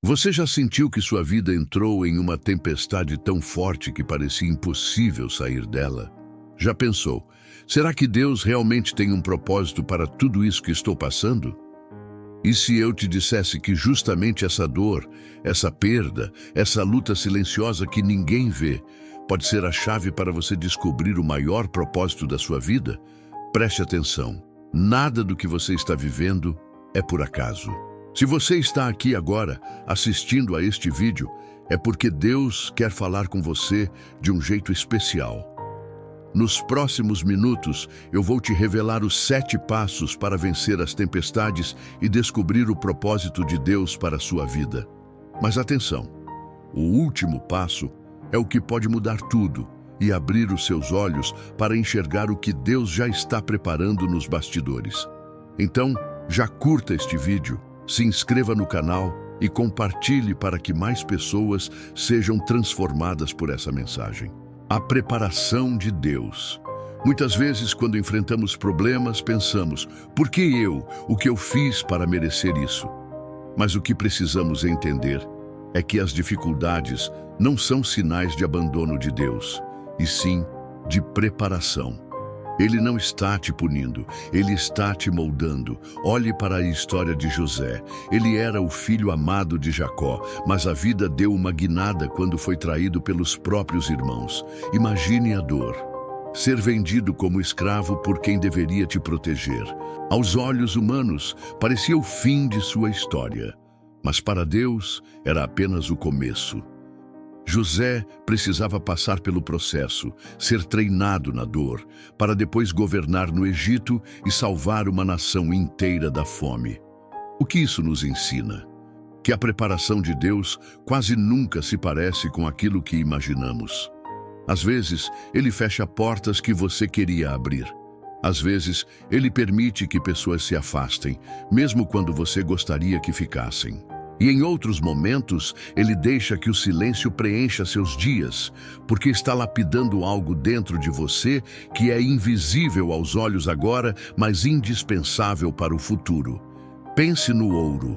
Você já sentiu que sua vida entrou em uma tempestade tão forte que parecia impossível sair dela? Já pensou, será que Deus realmente tem um propósito para tudo isso que estou passando? E se eu te dissesse que justamente essa dor, essa perda, essa luta silenciosa que ninguém vê, pode ser a chave para você descobrir o maior propósito da sua vida? Preste atenção, nada do que você está vivendo é por acaso. Se você está aqui agora, assistindo a este vídeo, é porque Deus quer falar com você de um jeito especial. Nos próximos minutos, eu vou te revelar os 7 passos para vencer as tempestades e descobrir o propósito de Deus para a sua vida. Mas atenção, o último passo é o que pode mudar tudo e abrir os seus olhos para enxergar o que Deus já está preparando nos bastidores. Então, já curta este vídeo, se inscreva no canal e compartilhe para que mais pessoas sejam transformadas por essa mensagem. A preparação de Deus. Muitas vezes, quando enfrentamos problemas, pensamos, por que eu? O que eu fiz para merecer isso? Mas o que precisamos entender é que as dificuldades não são sinais de abandono de Deus, e sim de preparação. Ele não está te punindo, ele está te moldando. Olhe para a história de José. Ele era o filho amado de Jacó, mas a vida deu uma guinada quando foi traído pelos próprios irmãos. Imagine a dor. Ser vendido como escravo por quem deveria te proteger. Aos olhos humanos, parecia o fim de sua história. Mas para Deus, era apenas o começo. José precisava passar pelo processo, ser treinado na dor, para depois governar no Egito e salvar uma nação inteira da fome. O que isso nos ensina? Que a preparação de Deus quase nunca se parece com aquilo que imaginamos. Às vezes, Ele fecha portas que você queria abrir. Às vezes, Ele permite que pessoas se afastem, mesmo quando você gostaria que ficassem. E em outros momentos, Ele deixa que o silêncio preencha seus dias, porque está lapidando algo dentro de você que é invisível aos olhos agora, mas indispensável para o futuro. Pense no ouro.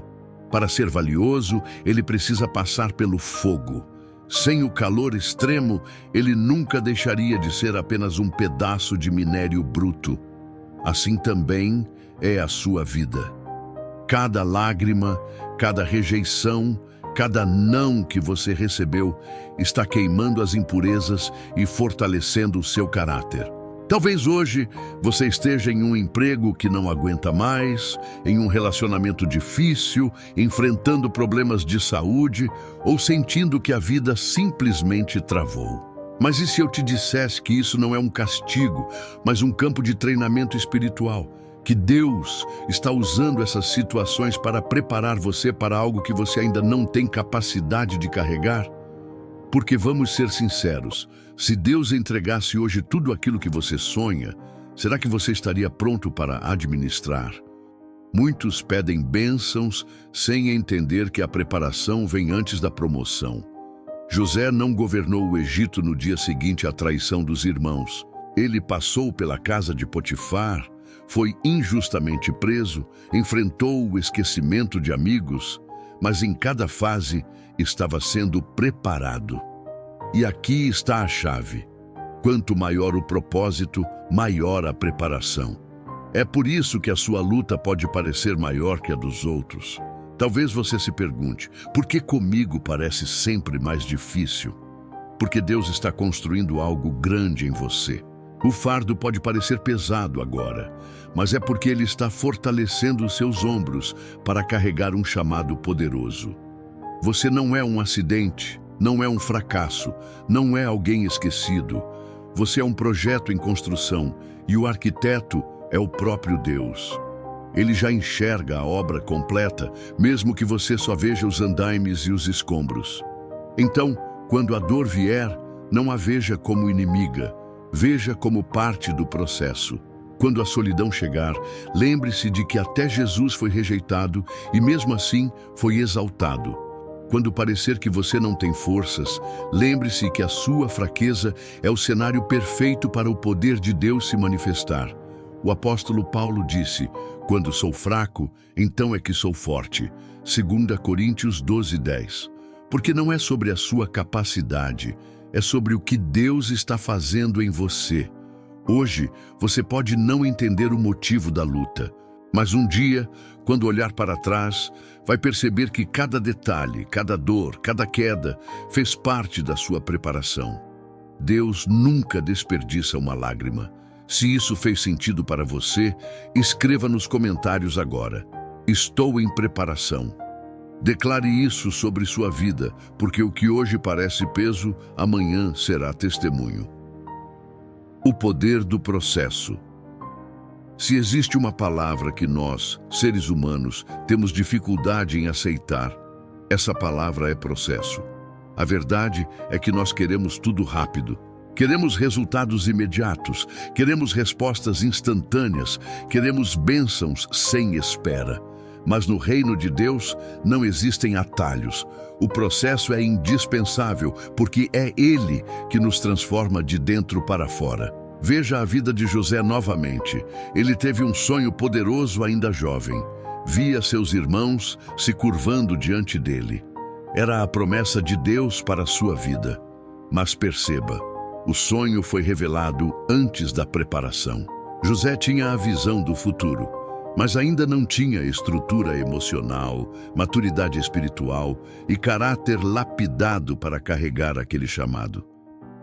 Para ser valioso, ele precisa passar pelo fogo. Sem o calor extremo, ele nunca deixaria de ser apenas um pedaço de minério bruto. Assim também é a sua vida. Cada lágrima, cada rejeição, cada não que você recebeu está queimando as impurezas e fortalecendo o seu caráter. Talvez hoje você esteja em um emprego que não aguenta mais, em um relacionamento difícil, enfrentando problemas de saúde ou sentindo que a vida simplesmente travou. Mas e se eu te dissesse que isso não é um castigo, mas um campo de treinamento espiritual? Que Deus está usando essas situações para preparar você para algo que você ainda não tem capacidade de carregar? Porque vamos ser sinceros, se Deus entregasse hoje tudo aquilo que você sonha, será que você estaria pronto para administrar? Muitos pedem bênçãos sem entender que a preparação vem antes da promoção. José não governou o Egito no dia seguinte à traição dos irmãos. Ele passou pela casa de Potifar, foi injustamente preso, enfrentou o esquecimento de amigos, mas em cada fase estava sendo preparado. E aqui está a chave. Quanto maior o propósito, maior a preparação. É por isso que a sua luta pode parecer maior que a dos outros. Talvez você se pergunte, por que comigo parece sempre mais difícil? Porque Deus está construindo algo grande em você. O fardo pode parecer pesado agora, mas é porque Ele está fortalecendo os seus ombros para carregar um chamado poderoso. Você não é um acidente, não é um fracasso, não é alguém esquecido. Você é um projeto em construção e o arquiteto é o próprio Deus. Ele já enxerga a obra completa, mesmo que você só veja os andaimes e os escombros. Então, quando a dor vier, não a veja como inimiga, veja como parte do processo. Quando a solidão chegar, lembre-se de que até Jesus foi rejeitado e mesmo assim foi exaltado. Quando parecer que você não tem forças, lembre-se que a sua fraqueza é o cenário perfeito para o poder de Deus se manifestar. O apóstolo Paulo disse, Quando sou fraco, então é que sou forte. 2 Coríntios 12:10. Porque não é sobre a sua capacidade, é sobre o que Deus está fazendo em você. Hoje, você pode não entender o motivo da luta, mas um dia, quando olhar para trás, vai perceber que cada detalhe, cada dor, cada queda fez parte da sua preparação. Deus nunca desperdiça uma lágrima. Se isso fez sentido para você, escreva nos comentários agora: estou em preparação. Declare isso sobre sua vida, porque o que hoje parece peso, amanhã será testemunho. O poder do processo. Se existe uma palavra que nós, seres humanos, temos dificuldade em aceitar, essa palavra é processo. A verdade é que nós queremos tudo rápido. Queremos resultados imediatos, queremos respostas instantâneas, queremos bênçãos sem espera. Mas no reino de Deus não existem atalhos. O processo é indispensável, porque é Ele que nos transforma de dentro para fora. Veja a vida de José novamente. Ele teve um sonho poderoso ainda jovem. Via seus irmãos se curvando diante dele. Era a promessa de Deus para a sua vida. Mas perceba, o sonho foi revelado antes da preparação. José tinha a visão do futuro, mas ainda não tinha estrutura emocional, maturidade espiritual e caráter lapidado para carregar aquele chamado.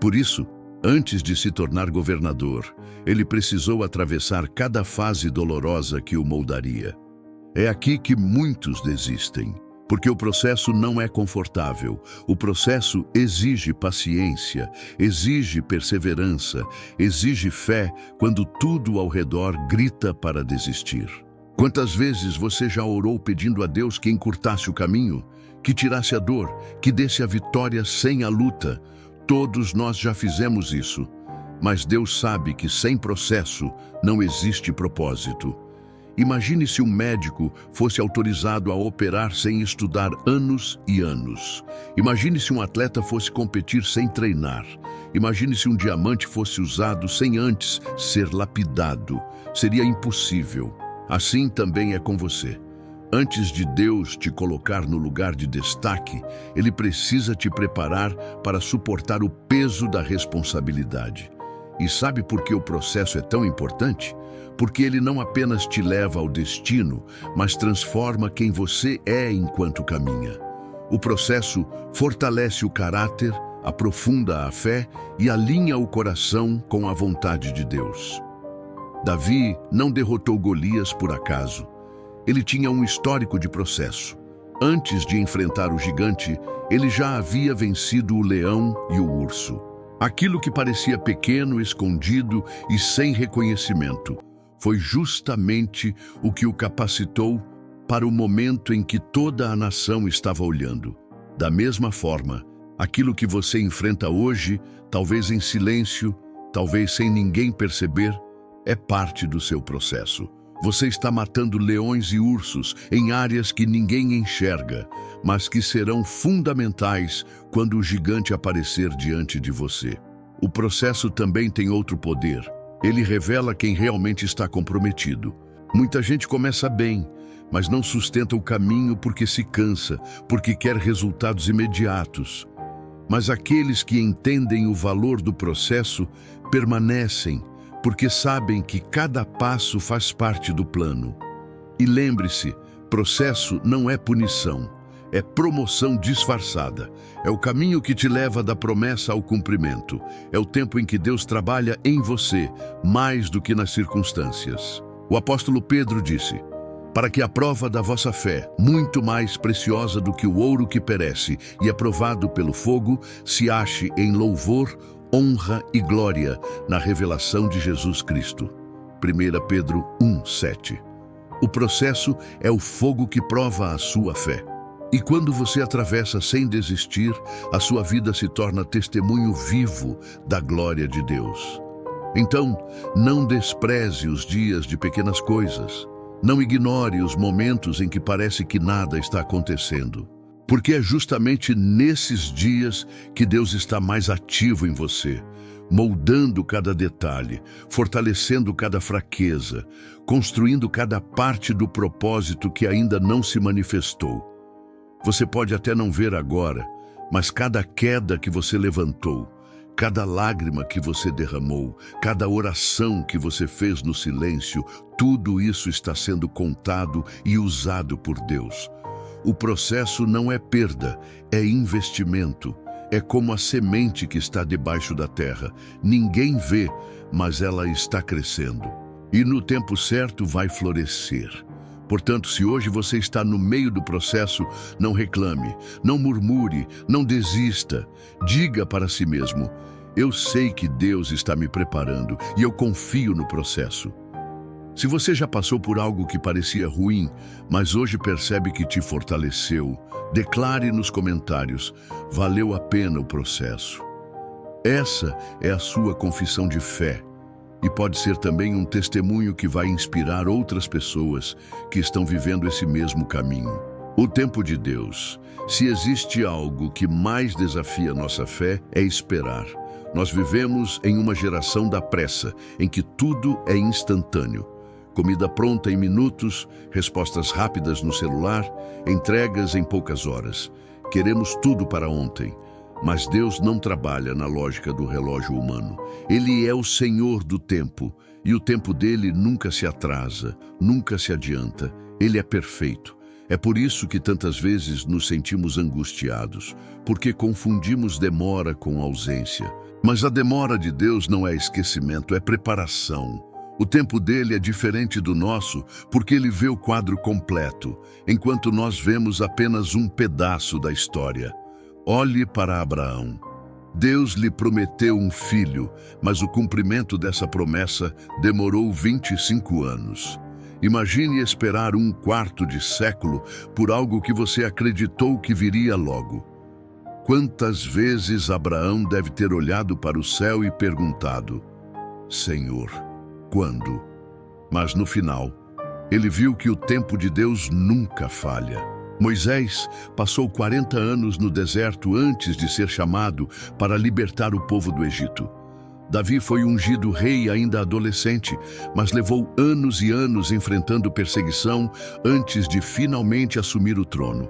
Por isso, antes de se tornar governador, ele precisou atravessar cada fase dolorosa que o moldaria. É aqui que muitos desistem, porque o processo não é confortável. O processo exige paciência, exige perseverança, exige fé quando tudo ao redor grita para desistir. Quantas vezes você já orou pedindo a Deus que encurtasse o caminho, que tirasse a dor, que desse a vitória sem a luta? Todos nós já fizemos isso, mas Deus sabe que sem processo não existe propósito. Imagine se um médico fosse autorizado a operar sem estudar anos e anos. Imagine se um atleta fosse competir sem treinar. Imagine se um diamante fosse usado sem antes ser lapidado. Seria impossível. Assim também é com você. Antes de Deus te colocar no lugar de destaque, Ele precisa te preparar para suportar o peso da responsabilidade. E sabe por que o processo é tão importante? Porque ele não apenas te leva ao destino, mas transforma quem você é enquanto caminha. O processo fortalece o caráter, aprofunda a fé e alinha o coração com a vontade de Deus. Davi não derrotou Golias por acaso. Ele tinha um histórico de processo. Antes de enfrentar o gigante, ele já havia vencido o leão e o urso. Aquilo que parecia pequeno, escondido e sem reconhecimento foi justamente o que o capacitou para o momento em que toda a nação estava olhando. Da mesma forma, aquilo que você enfrenta hoje, talvez em silêncio, talvez sem ninguém perceber, é parte do seu processo. Você está matando leões e ursos em áreas que ninguém enxerga, mas que serão fundamentais quando o gigante aparecer diante de você. O processo também tem outro poder. Ele revela quem realmente está comprometido. Muita gente começa bem, mas não sustenta o caminho porque se cansa, porque quer resultados imediatos. Mas aqueles que entendem o valor do processo permanecem, porque sabem que cada passo faz parte do plano. E lembre-se, processo não é punição, é promoção disfarçada. É o caminho que te leva da promessa ao cumprimento. É o tempo em que Deus trabalha em você, mais do que nas circunstâncias. O apóstolo Pedro disse: para que a prova da vossa fé, muito mais preciosa do que o ouro que perece e é provado pelo fogo, se ache em louvor, honra e glória na revelação de Jesus Cristo. 1 Pedro 1:7. O processo é o fogo que prova a sua fé. E quando você atravessa sem desistir, a sua vida se torna testemunho vivo da glória de Deus. Então, não despreze os dias de pequenas coisas. Não ignore os momentos em que parece que nada está acontecendo. Porque é justamente nesses dias que Deus está mais ativo em você. moldando cada detalhe, fortalecendo cada fraqueza, construindo cada parte do propósito que ainda não se manifestou. Você pode até não ver agora, mas cada queda que você levantou, cada lágrima que você derramou, cada oração que você fez no silêncio, tudo isso está sendo contado e usado por Deus. O processo não é perda, é investimento. É como a semente que está debaixo da terra. Ninguém vê, mas ela está crescendo. E no tempo certo vai florescer. Portanto, se hoje você está no meio do processo, não reclame, não murmure, não desista. Diga para si mesmo: eu sei que Deus está me preparando e eu confio no processo. Se você já passou por algo que parecia ruim, mas hoje percebe que te fortaleceu, declare nos comentários: valeu a pena o processo. Essa é a sua confissão de fé e pode ser também um testemunho que vai inspirar outras pessoas que estão vivendo esse mesmo caminho. O tempo de Deus. Se existe algo que mais desafia nossa fé, é esperar. Nós vivemos em uma geração da pressa, em que tudo é instantâneo. Comida pronta em minutos, respostas rápidas no celular, entregas em poucas horas. Queremos tudo para ontem, mas Deus não trabalha na lógica do relógio humano. Ele é o Senhor do tempo, e o tempo dele nunca se atrasa, nunca se adianta. Ele é perfeito. É por isso que tantas vezes nos sentimos angustiados, porque confundimos demora com ausência. Mas a demora de Deus não é esquecimento, é preparação. O tempo dele é diferente do nosso, porque ele vê o quadro completo, enquanto nós vemos apenas um pedaço da história. Olhe para Abraão. Deus lhe prometeu um filho, mas o cumprimento dessa promessa demorou 25 anos. Imagine esperar um quarto de século por algo que você acreditou que viria logo. Quantas vezes Abraão deve ter olhado para o céu e perguntado: Senhor, quando? Mas no final, ele viu que o tempo de Deus nunca falha. Moisés passou 40 anos no deserto antes de ser chamado para libertar o povo do Egito. Davi foi ungido rei ainda adolescente, mas levou anos e anos enfrentando perseguição antes de finalmente assumir o trono.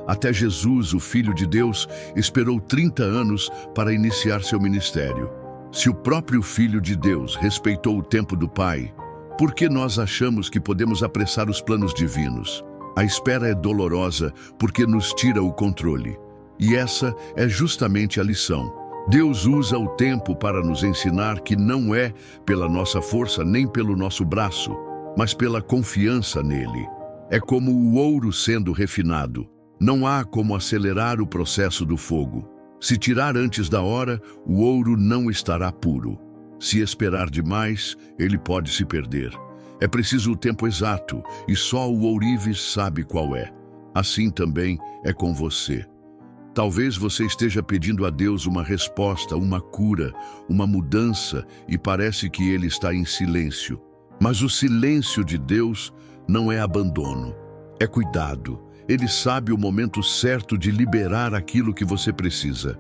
Até Jesus, o Filho de Deus, esperou 30 anos para iniciar seu ministério. Se o próprio Filho de Deus respeitou o tempo do Pai, por que nós achamos que podemos apressar os planos divinos? A espera é dolorosa porque nos tira o controle. E essa é justamente a lição. Deus usa o tempo para nos ensinar que não é pela nossa força nem pelo nosso braço, mas pela confiança nele. É como o ouro sendo refinado. Não há como acelerar o processo do fogo. Se tirar antes da hora, o ouro não estará puro. Se esperar demais, ele pode se perder. É preciso o tempo exato, e só o ourives sabe qual é. Assim também é com você. Talvez você esteja pedindo a Deus uma resposta, uma cura, uma mudança, e parece que ele está em silêncio. Mas o silêncio de Deus não é abandono, é cuidado. Ele sabe o momento certo de liberar aquilo que você precisa.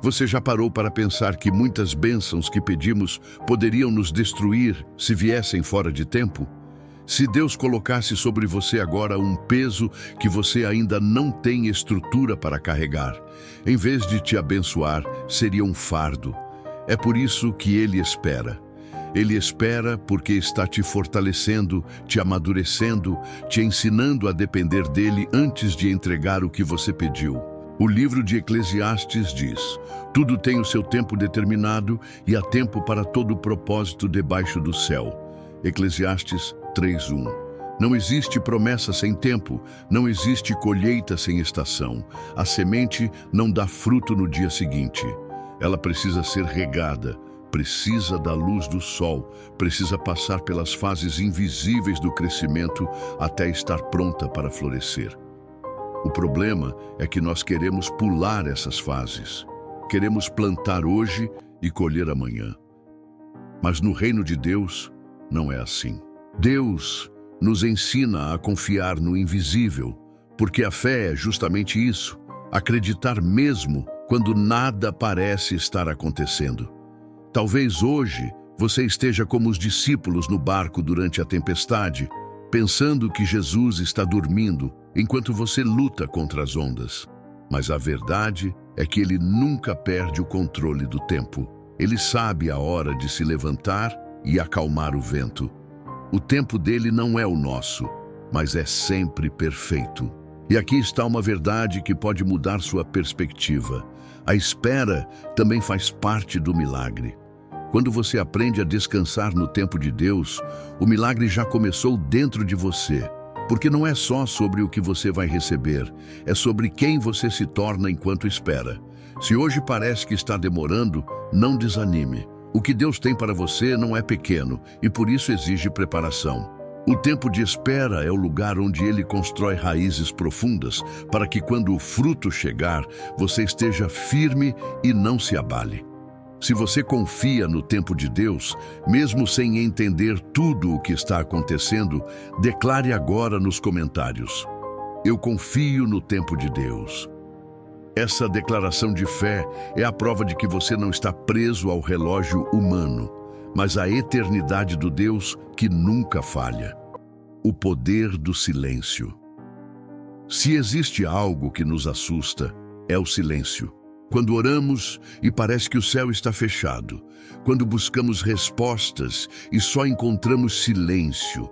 Você já parou para pensar que muitas bênçãos que pedimos poderiam nos destruir se viessem fora de tempo? Se Deus colocasse sobre você agora um peso que você ainda não tem estrutura para carregar, em vez de te abençoar, seria um fardo. É por isso que Ele espera. Ele espera porque está te fortalecendo, te amadurecendo, te ensinando a depender dele antes de entregar o que você pediu. O livro de Eclesiastes diz: tudo tem o seu tempo determinado e há tempo para todo propósito debaixo do céu. Eclesiastes 3:1. Não existe promessa sem tempo, não existe colheita sem estação. A semente não dá fruto no dia seguinte. Ela precisa ser regada, precisa da luz do sol, precisa passar pelas fases invisíveis do crescimento até estar pronta para florescer. O problema é que nós queremos pular essas fases. Queremos plantar hoje e colher amanhã. Mas no reino de Deus, não é assim. Deus nos ensina a confiar no invisível, porque a fé é justamente isso, acreditar mesmo quando nada parece estar acontecendo. Talvez hoje você esteja como os discípulos no barco durante a tempestade, pensando que Jesus está dormindo enquanto você luta contra as ondas. Mas a verdade é que ele nunca perde o controle do tempo. Ele sabe a hora de se levantar e acalmar o vento. O tempo dele não é o nosso, mas é sempre perfeito. E aqui está uma verdade que pode mudar sua perspectiva. A espera também faz parte do milagre. Quando você aprende a descansar no tempo de Deus, o milagre já começou dentro de você. Porque não é só sobre o que você vai receber, é sobre quem você se torna enquanto espera. Se hoje parece que está demorando, não desanime. O que Deus tem para você não é pequeno e por isso exige preparação. O tempo de espera é o lugar onde Ele constrói raízes profundas para que quando o fruto chegar, você esteja firme e não se abale. Se você confia no tempo de Deus, mesmo sem entender tudo o que está acontecendo, declare agora nos comentários: eu confio no tempo de Deus. Essa declaração de fé é a prova de que você não está preso ao relógio humano, mas à eternidade do Deus que nunca falha. O poder do silêncio. Se existe algo que nos assusta, é o silêncio. Quando oramos e parece que o céu está fechado, quando buscamos respostas e só encontramos silêncio,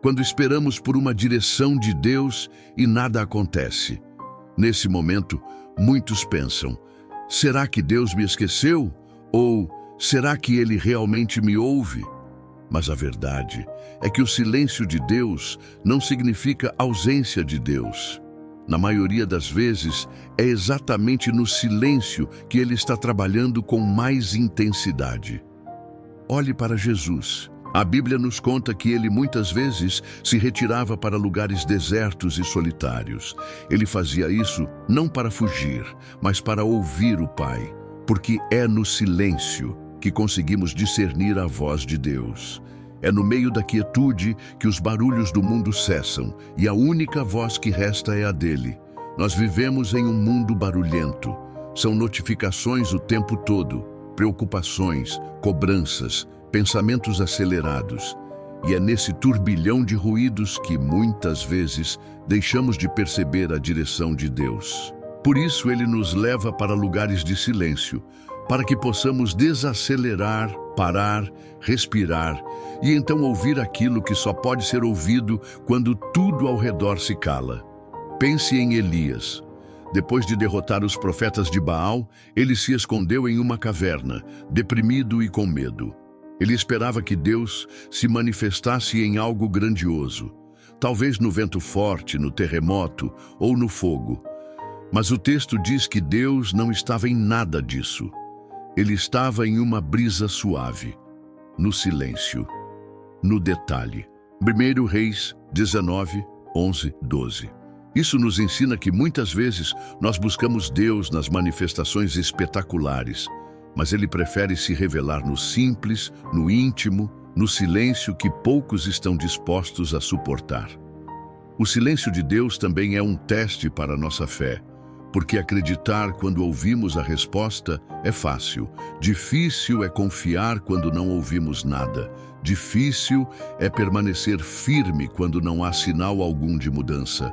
quando esperamos por uma direção de Deus e nada acontece. Nesse momento, muitos pensam: será que Deus me esqueceu? Ou será que Ele realmente me ouve? Mas a verdade é que o silêncio de Deus não significa ausência de Deus. Na maioria das vezes, é exatamente no silêncio que Ele está trabalhando com mais intensidade. Olhe para Jesus. A Bíblia nos conta que Ele muitas vezes se retirava para lugares desertos e solitários. Ele fazia isso não para fugir, mas para ouvir o Pai, porque é no silêncio que conseguimos discernir a voz de Deus. É no meio da quietude que os barulhos do mundo cessam e a única voz que resta é a dele. Nós vivemos em um mundo barulhento. São notificações o tempo todo, preocupações, cobranças, pensamentos acelerados. E é nesse turbilhão de ruídos que muitas vezes deixamos de perceber a direção de Deus. Por isso ele nos leva para lugares de silêncio, para que possamos desacelerar, parar, respirar e então ouvir aquilo que só pode ser ouvido quando tudo ao redor se cala. Pense em Elias. Depois de derrotar os profetas de Baal, ele se escondeu em uma caverna, deprimido e com medo. Ele esperava que Deus se manifestasse em algo grandioso, talvez no vento forte, no terremoto ou no fogo. Mas o texto diz que Deus não estava em nada disso. Ele estava em uma brisa suave, no silêncio, no detalhe. 1 Reis 19, 11, 12. Isso nos ensina que muitas vezes nós buscamos Deus nas manifestações espetaculares, mas Ele prefere se revelar no simples, no íntimo, no silêncio que poucos estão dispostos a suportar. O silêncio de Deus também é um teste para a nossa fé. Porque acreditar quando ouvimos a resposta é fácil. Difícil é confiar quando não ouvimos nada. Difícil é permanecer firme quando não há sinal algum de mudança.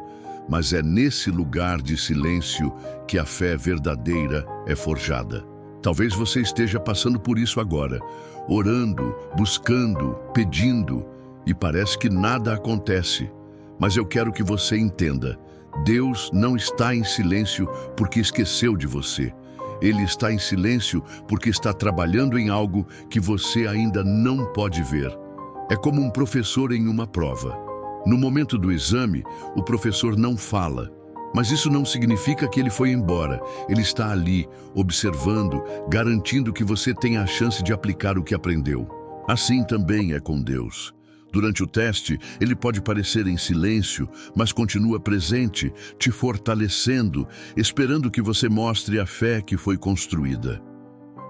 Mas é nesse lugar de silêncio que a fé verdadeira é forjada. Talvez você esteja passando por isso agora, orando, buscando, pedindo, e parece que nada acontece. Mas eu quero que você entenda: Deus não está em silêncio porque esqueceu de você. Ele está em silêncio porque está trabalhando em algo que você ainda não pode ver. É como um professor em uma prova. No momento do exame, o professor não fala. Mas isso não significa que ele foi embora. Ele está ali, observando, garantindo que você tenha a chance de aplicar o que aprendeu. Assim também é com Deus. Durante o teste, ele pode parecer em silêncio, mas continua presente, te fortalecendo, esperando que você mostre a fé que foi construída.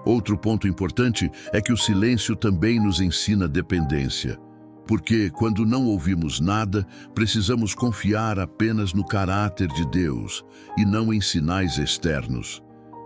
Outro ponto importante é que o silêncio também nos ensina dependência. Porque, quando não ouvimos nada, precisamos confiar apenas no caráter de Deus e não em sinais externos.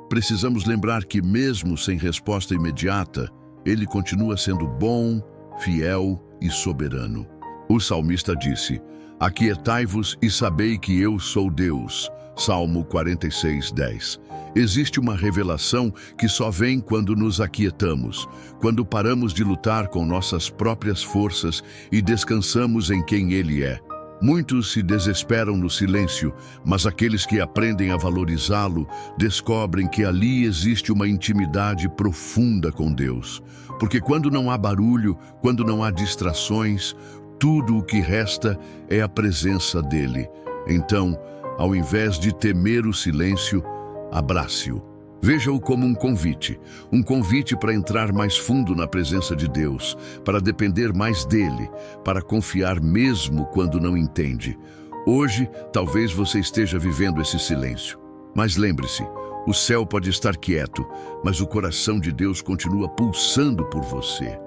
Precisamos lembrar que, mesmo sem resposta imediata, Ele continua sendo bom, fiel e soberano. O salmista disse: Aquietai-vos e sabei que eu sou Deus. Salmo 46:10. Existe uma revelação que só vem quando nos aquietamos, quando paramos de lutar com nossas próprias forças e descansamos em quem Ele é. Muitos se desesperam no silêncio, mas aqueles que aprendem a valorizá-lo descobrem que ali existe uma intimidade profunda com Deus. Porque quando não há barulho, quando não há distrações, tudo o que resta é a presença dele. Então, ao invés de temer o silêncio, abrace-o. Veja-o como um convite para entrar mais fundo na presença de Deus, para depender mais dele, para confiar mesmo quando não entende. Hoje, talvez você esteja vivendo esse silêncio. Mas lembre-se, o céu pode estar quieto, mas o coração de Deus continua pulsando por você.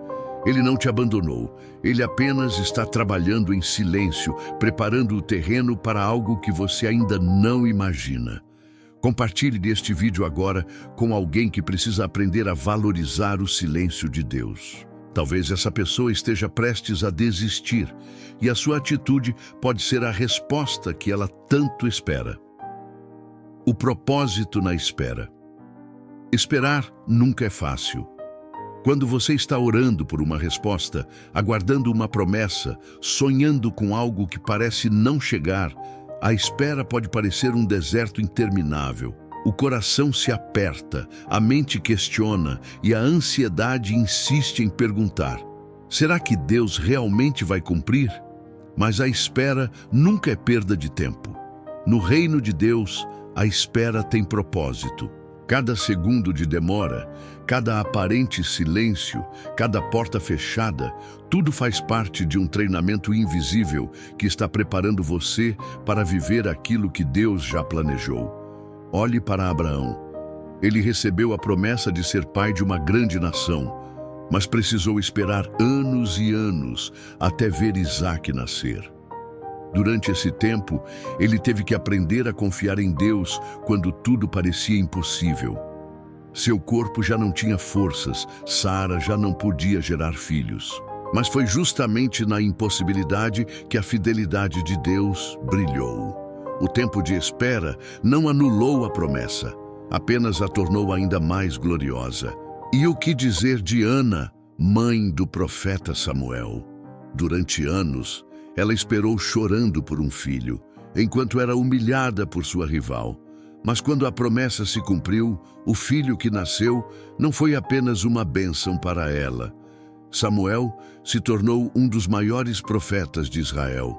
Ele não te abandonou, ele apenas está trabalhando em silêncio, preparando o terreno para algo que você ainda não imagina. Compartilhe este vídeo agora com alguém que precisa aprender a valorizar o silêncio de Deus. Talvez essa pessoa esteja prestes a desistir e a sua atitude pode ser a resposta que ela tanto espera. O propósito na espera. Esperar nunca é fácil. Quando você está orando por uma resposta, aguardando uma promessa, sonhando com algo que parece não chegar, a espera pode parecer um deserto interminável. O coração se aperta, a mente questiona e a ansiedade insiste em perguntar: será que Deus realmente vai cumprir? Mas a espera nunca é perda de tempo. No reino de Deus, a espera tem propósito. Cada segundo de demora, cada aparente silêncio, cada porta fechada, tudo faz parte de um treinamento invisível que está preparando você para viver aquilo que Deus já planejou. Olhe para Abraão. Ele recebeu a promessa de ser pai de uma grande nação, mas precisou esperar anos e anos até ver Isaque nascer. Durante esse tempo, ele teve que aprender a confiar em Deus quando tudo parecia impossível. Seu corpo já não tinha forças, Sara já não podia gerar filhos. Mas foi justamente na impossibilidade que a fidelidade de Deus brilhou. O tempo de espera não anulou a promessa, apenas a tornou ainda mais gloriosa. E o que dizer de Ana, mãe do profeta Samuel? Durante anos, ela esperou chorando por um filho, enquanto era humilhada por sua rival. Mas quando a promessa se cumpriu, o filho que nasceu não foi apenas uma bênção para ela. Samuel se tornou um dos maiores profetas de Israel.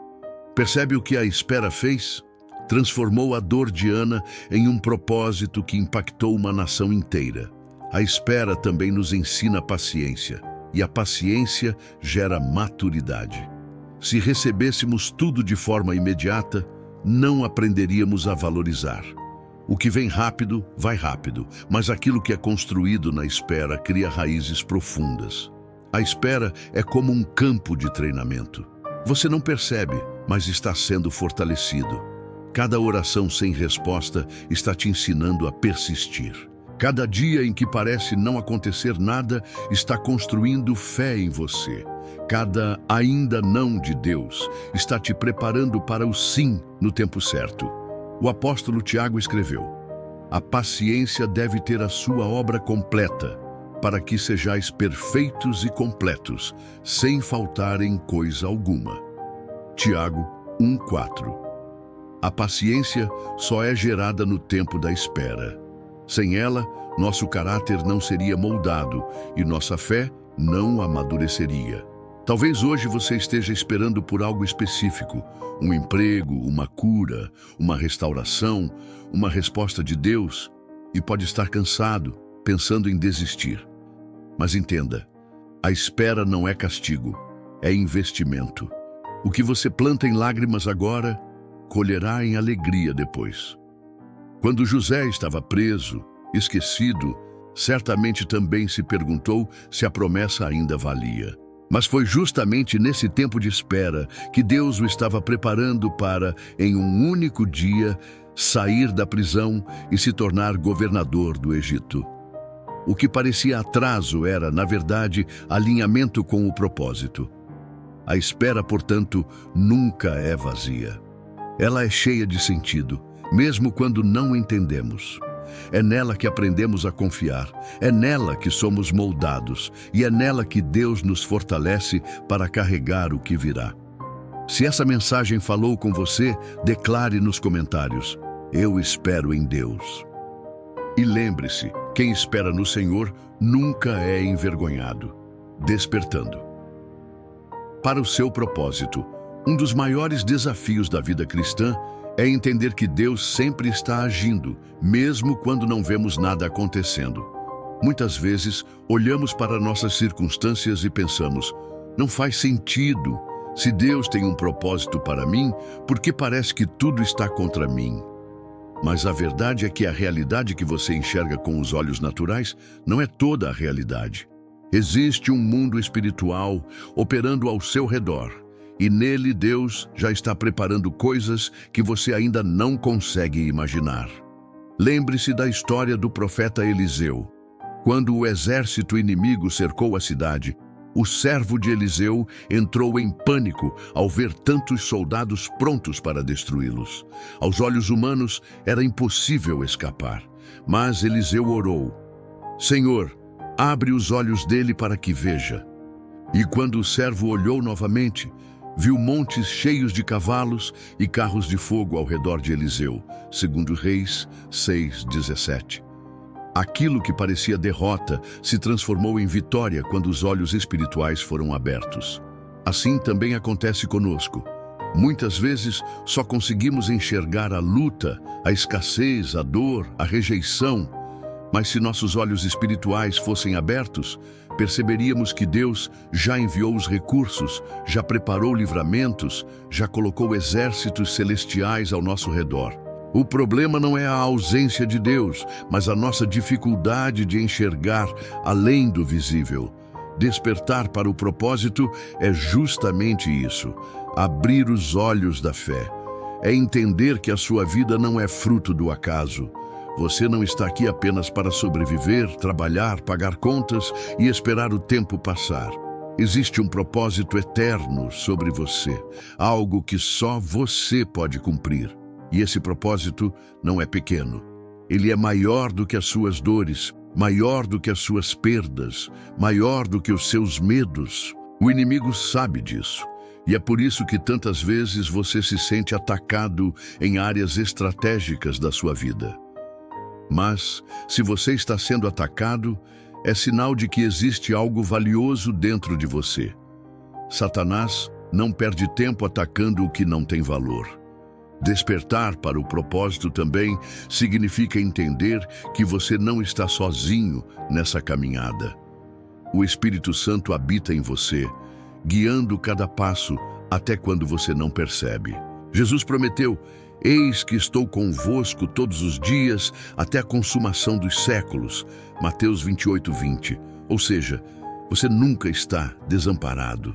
Percebe o que a espera fez? Transformou a dor de Ana em um propósito que impactou uma nação inteira. A espera também nos ensina paciência, e a paciência gera maturidade. Se recebêssemos tudo de forma imediata, não aprenderíamos a valorizar. O que vem rápido, vai rápido, mas aquilo que é construído na espera cria raízes profundas. A espera é como um campo de treinamento. Você não percebe, mas está sendo fortalecido. Cada oração sem resposta está te ensinando a persistir. Cada dia em que parece não acontecer nada está construindo fé em você. Cada ainda não de Deus está te preparando para o sim no tempo certo. O apóstolo Tiago escreveu: a paciência deve ter a sua obra completa, para que sejais perfeitos e completos, sem faltar em coisa alguma. Tiago 1:4. A paciência só é gerada no tempo da espera. Sem ela, nosso caráter não seria moldado e nossa fé não amadureceria. Talvez hoje você esteja esperando por algo específico, um emprego, uma cura, uma restauração, uma resposta de Deus, e pode estar cansado, pensando em desistir. Mas entenda, a espera não é castigo, é investimento. O que você planta em lágrimas agora, colherá em alegria depois. Quando José estava preso, esquecido, certamente também se perguntou se a promessa ainda valia. Mas foi justamente nesse tempo de espera que Deus o estava preparando para, em um único dia, sair da prisão e se tornar governador do Egito. O que parecia atraso era, na verdade, alinhamento com o propósito. A espera, portanto, nunca é vazia. Ela é cheia de sentido, mesmo quando não entendemos. É nela que aprendemos a confiar, é nela que somos moldados e é nela que Deus nos fortalece para carregar o que virá. Se essa mensagem falou com você, declare nos comentários: eu espero em Deus. E lembre-se, quem espera no Senhor nunca é envergonhado. Despertando. Para o seu propósito, um dos maiores desafios da vida cristã é entender que Deus sempre está agindo, mesmo quando não vemos nada acontecendo. Muitas vezes, olhamos para nossas circunstâncias e pensamos: não faz sentido. Se Deus tem um propósito para mim, por que parece que tudo está contra mim? Mas a verdade é que a realidade que você enxerga com os olhos naturais não é toda a realidade. Existe um mundo espiritual operando ao seu redor, e nele Deus já está preparando coisas que você ainda não consegue imaginar. Lembre-se da história do profeta Eliseu. Quando o exército inimigo cercou a cidade, o servo de Eliseu entrou em pânico ao ver tantos soldados prontos para destruí-los. Aos olhos humanos era impossível escapar, mas Eliseu orou: Senhor, abre os olhos dele para que veja. E quando o servo olhou novamente, viu montes cheios de cavalos e carros de fogo ao redor de Eliseu, segundo Reis 6:17. Aquilo que parecia derrota se transformou em vitória quando os olhos espirituais foram abertos. Assim também acontece conosco. Muitas vezes só conseguimos enxergar a luta, a escassez, a dor, a rejeição. Mas se nossos olhos espirituais fossem abertos, perceberíamos que Deus já enviou os recursos, já preparou livramentos, já colocou exércitos celestiais ao nosso redor. O problema não é a ausência de Deus, mas a nossa dificuldade de enxergar além do visível. Despertar para o propósito é justamente isso: abrir os olhos da fé. É entender que a sua vida não é fruto do acaso. Você não está aqui apenas para sobreviver, trabalhar, pagar contas e esperar o tempo passar. Existe um propósito eterno sobre você, algo que só você pode cumprir. E esse propósito não é pequeno. Ele é maior do que as suas dores, maior do que as suas perdas, maior do que os seus medos. O inimigo sabe disso. E é por isso que tantas vezes você se sente atacado em áreas estratégicas da sua vida. Mas, se você está sendo atacado, é sinal de que existe algo valioso dentro de você. Satanás não perde tempo atacando o que não tem valor. Despertar para o propósito também significa entender que você não está sozinho nessa caminhada. O Espírito Santo habita em você, guiando cada passo até quando você não percebe. Jesus prometeu: eis que estou convosco todos os dias até a consumação dos séculos. Mateus 28:20. Ou seja, você nunca está desamparado.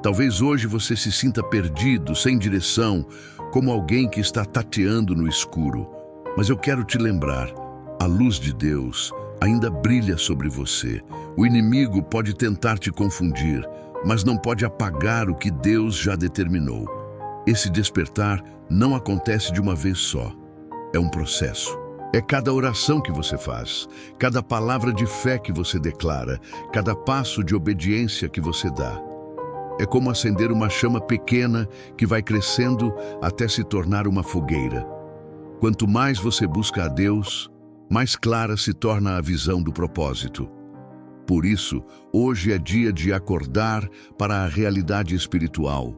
Talvez hoje você se sinta perdido, sem direção, como alguém que está tateando no escuro. Mas eu quero te lembrar, a luz de Deus ainda brilha sobre você. O inimigo pode tentar te confundir, mas não pode apagar o que Deus já determinou. Esse despertar não acontece de uma vez só. É um processo. É cada oração que você faz, cada palavra de fé que você declara, cada passo de obediência que você dá. É como acender uma chama pequena que vai crescendo até se tornar uma fogueira. Quanto mais você busca a Deus, mais clara se torna a visão do propósito. Por isso, hoje é dia de acordar para a realidade espiritual.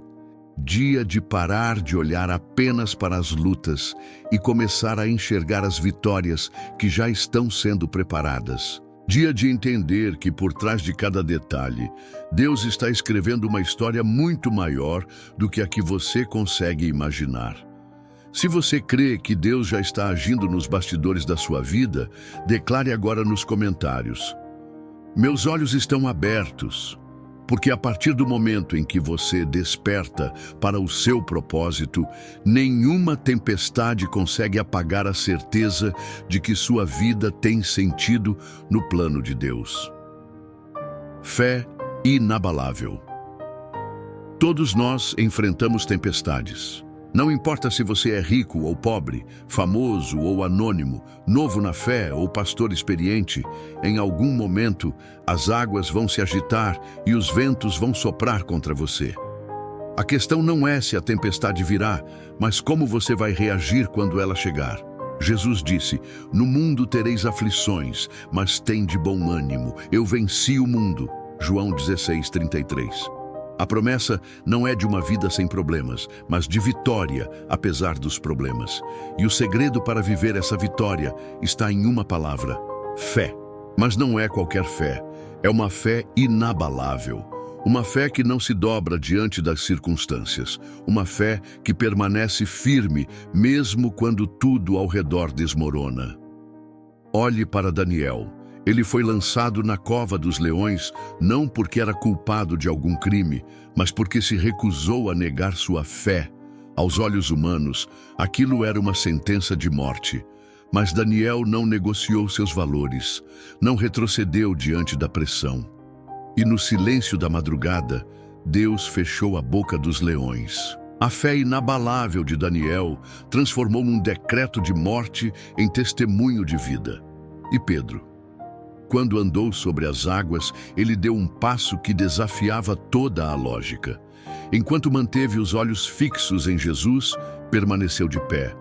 Dia de parar de olhar apenas para as lutas e começar a enxergar as vitórias que já estão sendo preparadas. Dia de entender que por trás de cada detalhe, Deus está escrevendo uma história muito maior do que a que você consegue imaginar. Se você crê que Deus já está agindo nos bastidores da sua vida, declare agora nos comentários: meus olhos estão abertos. Porque a partir do momento em que você desperta para o seu propósito, nenhuma tempestade consegue apagar a certeza de que sua vida tem sentido no plano de Deus. Fé inabalável. Todos nós enfrentamos tempestades. Não importa se você é rico ou pobre, famoso ou anônimo, novo na fé ou pastor experiente, em algum momento as águas vão se agitar e os ventos vão soprar contra você. A questão não é se a tempestade virá, mas como você vai reagir quando ela chegar. Jesus disse: "No mundo tereis aflições, mas tende bom ânimo. Eu venci o mundo." João 16:33. A promessa não é de uma vida sem problemas, mas de vitória, apesar dos problemas. E o segredo para viver essa vitória está em uma palavra: fé. Mas não é qualquer fé, é uma fé inabalável. Uma fé que não se dobra diante das circunstâncias. Uma fé que permanece firme, mesmo quando tudo ao redor desmorona. Olhe para Daniel. Ele foi lançado na cova dos leões não porque era culpado de algum crime, mas porque se recusou a negar sua fé. Aos olhos humanos, aquilo era uma sentença de morte. Mas Daniel não negociou seus valores, não retrocedeu diante da pressão. E no silêncio da madrugada, Deus fechou a boca dos leões. A fé inabalável de Daniel transformou um decreto de morte em testemunho de vida. E Pedro? Quando andou sobre as águas, ele deu um passo que desafiava toda a lógica. Enquanto manteve os olhos fixos em Jesus, permaneceu de pé.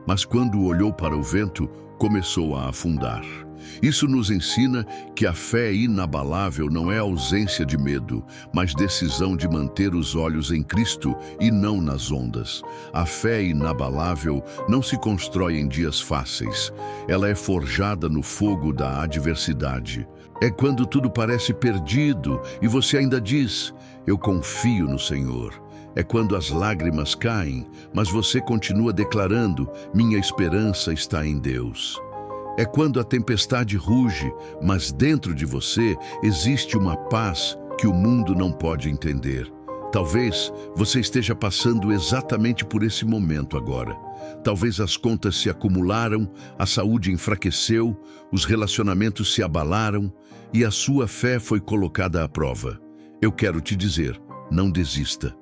Mas quando olhou para o vento, começou a afundar. Isso nos ensina que a fé inabalável não é ausência de medo, mas decisão de manter os olhos em Cristo e não nas ondas. A fé inabalável não se constrói em dias fáceis. Ela é forjada no fogo da adversidade. É quando tudo parece perdido e você ainda diz: "Eu confio no Senhor." É quando as lágrimas caem, mas você continua declarando: "Minha esperança está em Deus." É quando a tempestade ruge, mas dentro de você existe uma paz que o mundo não pode entender. Talvez você esteja passando exatamente por esse momento agora. Talvez as contas se acumularam, a saúde enfraqueceu, os relacionamentos se abalaram e a sua fé foi colocada à prova. Eu quero te dizer: não desista.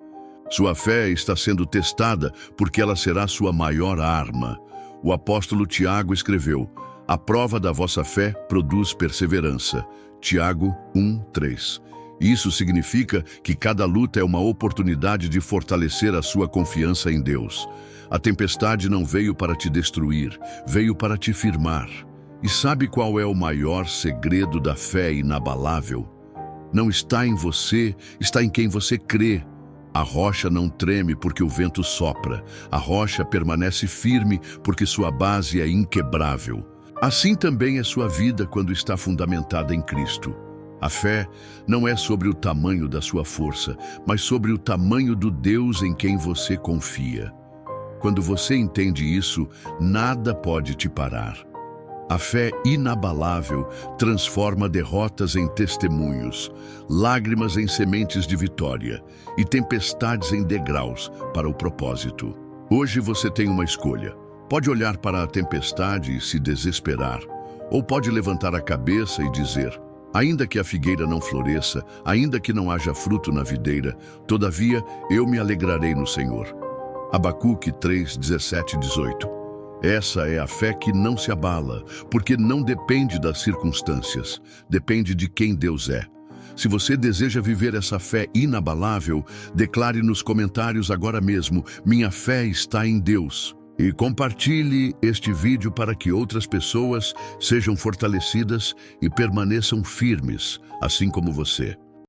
Sua fé está sendo testada porque ela será sua maior arma. O apóstolo Tiago escreveu: "A prova da vossa fé produz perseverança." Tiago 1:3. Isso significa que cada luta é uma oportunidade de fortalecer a sua confiança em Deus. A tempestade não veio para te destruir, veio para te firmar. E sabe qual é o maior segredo da fé inabalável? Não está em você, está em quem você crê. A rocha não treme porque o vento sopra. A rocha permanece firme porque sua base é inquebrável. Assim também é sua vida quando está fundamentada em Cristo. A fé não é sobre o tamanho da sua força, mas sobre o tamanho do Deus em quem você confia. Quando você entende isso, nada pode te parar. A fé inabalável transforma derrotas em testemunhos, lágrimas em sementes de vitória e tempestades em degraus para o propósito. Hoje você tem uma escolha. Pode olhar para a tempestade e se desesperar, ou pode levantar a cabeça e dizer: "Ainda que a figueira não floresça, ainda que não haja fruto na videira, todavia eu me alegrarei no Senhor." Abacuque 3:17-18. Essa é a fé que não se abala, porque não depende das circunstâncias, depende de quem Deus é. Se você deseja viver essa fé inabalável, declare nos comentários agora mesmo: "Minha fé está em Deus." E compartilhe este vídeo para que outras pessoas sejam fortalecidas e permaneçam firmes, assim como você.